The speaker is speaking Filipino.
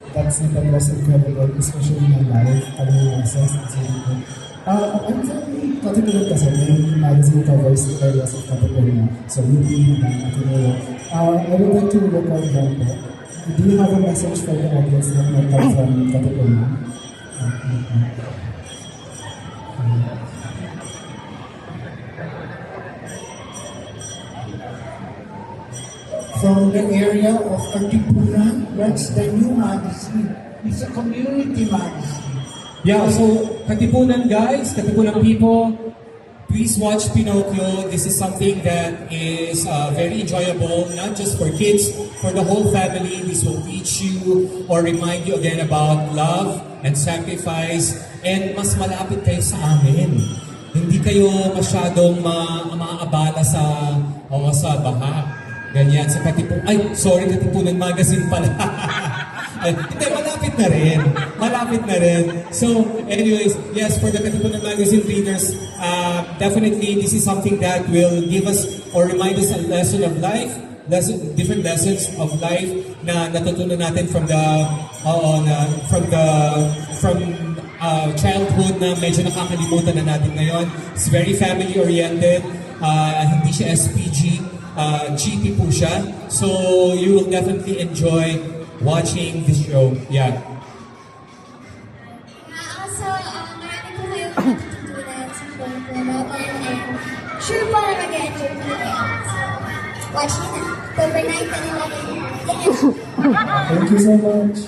That's the most incredible, especially in life, lessons and so on. I'm very particular kasi may magazine covers areas of California. So, UP, Ateneo. I would like to record them po. Do you have a message for the audience that might come from California? From the area of Katipunan, that's the new magazine. It's a community magazine. Yeah, so Katipunan guys, Katipunan people, please watch Pinocchio. This is something that is very enjoyable, not just for kids, for the whole family. This will teach you or remind you again about love and sacrifice. And mas malapit kayo sa amin. Hindi kayo masyadong maaabala sa baha. Ganyan, sa Katipunan Magazine pala. Hindi, malapit na rin. So, anyways, yes, for the Katipunan Magazine readers, definitely this is something that will give us or remind us a lesson of life, different lessons of life na natutunan natin from childhood na medyo nakakalimutan na natin ngayon. It's very family-oriented, hindi siya SPG, GP po siya. So, you will definitely enjoy watching this show. Yeah. Also, marami po kayo matututunan sa Pinocchio, and sure po na mag-enjoy po kayo. Watch nyo na. October 9 na nila. Thank you so much.